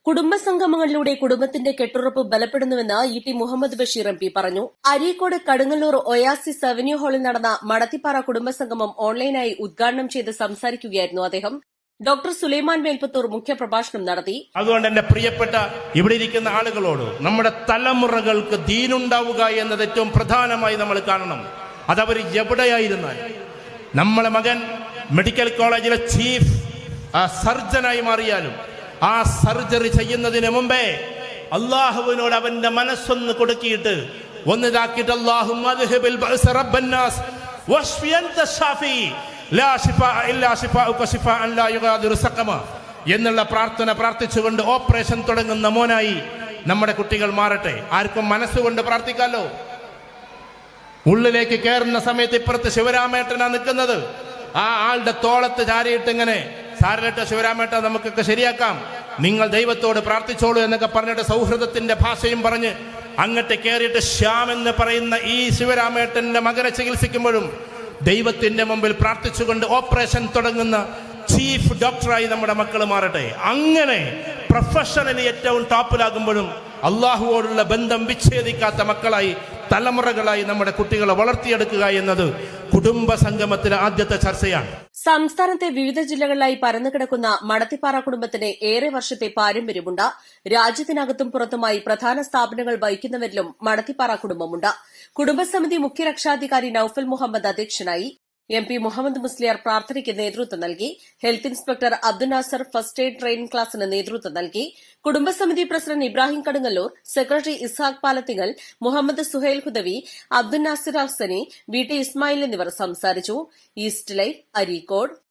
കുടുംബസംഗമങ്ങളിലൂടെ കുടുംബത്തിന്റെ കെട്ടുറപ്പ് ബലപ്പെടുന്നുവെന്ന് ഇ.ടി. മുഹമ്മദ് ബഷീർ എം.പി. പറഞ്ഞു. Areekode Kadungallur oasis avenue ഹാളിൽ നടന്ന മടത്തിപ്പാറ കുടുംബസംഗമം ഓൺലൈനായി ഉദ്ഘാടനം ചെയ്ത് സംസാരിക്കുകയായിരുന്നു അദ്ദേഹം. ഡോക്ടർ സുലൈമാൻ മേൽപ്പത്തൂർ മുഖ്യപ്രഭാഷണം നടത്തി. അതുകൊണ്ട് എന്റെ പ്രിയപ്പെട്ട ഇവിടെ ഇരിക്കുന്ന ആളുകളോട് നമ്മുടെ തലമുറകൾക്ക് ദീനുണ്ടാവുക എന്നത് ഏറ്റവും പ്രധാനമായി നമ്മൾ കാണണം. അതവർ എവിടെയായിരുന്നാൽ, നമ്മളെ മകൻ മെഡിക്കൽ കോളേജിലെ ചീഫ് സർജനായി മാറിയാലും ആ സർജറി ചെയ്യുന്നതിന് മുമ്പേ അള്ളാഹുവിനോട് അവന്റെ മനസ്സൊന്ന് കൊടുക്കിയിട്ട് ഒന്നിതാക്കിയിട്ട് എന്നുള്ള പ്രാർത്ഥന പ്രാർത്ഥിച്ചുകൊണ്ട് ഓപ്പറേഷൻ തുടങ്ങുന്ന മോനായി നമ്മുടെ കുട്ടികൾ മാറട്ടെ. ആർക്കും മനസ്സുകൊണ്ട് പ്രാർത്ഥിക്കാലോ. ഉള്ളിലേക്ക് കയറുന്ന സമയത്ത് ഇപ്പുറത്ത് ശിവരാമേട്ടനാ നിൽക്കുന്നത്. ആ ആളുടെ തോളത്ത് ചാരിയിട്ട് ഇങ്ങനെ, സാരലേട്ട ശിവരാമേട്ട നമുക്കൊക്കെ ശരിയാക്കാം, നിങ്ങൾ ദൈവത്തോട് പ്രാർത്ഥിച്ചോളൂ എന്നൊക്കെ പറഞ്ഞിട്ട് സൗഹൃദത്തിന്റെ ഭാഷയും പറഞ്ഞ് അങ്ങോട്ട് കയറിയിട്ട് ശ്യാം എന്ന് പറയുന്ന ഈ ശിവരാമേട്ടന്റെ മകനെ ചികിത്സിക്കുമ്പോഴും ദൈവത്തിന്റെ മുമ്പിൽ പ്രാർത്ഥിച്ചുകൊണ്ട് ഓപ്പറേഷൻ തുടങ്ങുന്ന ചീഫ് ഡോക്ടറായി നമ്മുടെ മക്കൾ മാറട്ടെ. അങ്ങനെ പ്രൊഫഷണലി ഏറ്റവും ടോപ്പിലാകുമ്പോഴും അള്ളാഹുവോടുള്ള ബന്ധം വിച്ഛേദിക്കാത്ത മക്കളായി, തലമുറകളായി നമ്മുടെ കുട്ടികളെ വളർത്തിയെടുക്കുക എന്നത് കുടുംബ സംഗമത്തിലെ ആദ്യത്തെ ചർച്ചയാണ്. സംസ്ഥാനത്തെ വിവിധ ജില്ലകളിലായി പരന്നുകിടക്കുന്ന മടത്തിപ്പാറ കുടുംബത്തിന് ഏറെ വർഷത്തെ പാരമ്പര്യമുണ്ട്. രാജ്യത്തിനകത്തും പുറത്തുമായി പ്രധാന സ്ഥാപനങ്ങൾ വഹിക്കുന്നവരിലും മടത്തിപ്പാറ കുടുംബമുണ്ട്. കുടുംബസമിതി മുഖ്യ രക്ഷാധികാരി നൌഫൽ മുഹമ്മദ് അധ്യക്ഷനായി. എം.പി. മുഹമ്മദ് മുസ്ലിയാർ പ്രാർത്ഥനയ്ക്ക് നേതൃത്വം നൽകി. Health inspector Abdul Nasar first aid training ക്ലാസിന് നേതൃത്വം നൽകി. കുടുംബസമിതി president Ibrahim Kadungallur, secretary Ishaq Palathingal, Muhammad Suhail Hudawi, Abdul Nasir Hasani, V T. Ismail എന്നിവർ സംസാരിച്ചു. East Live, Areekode.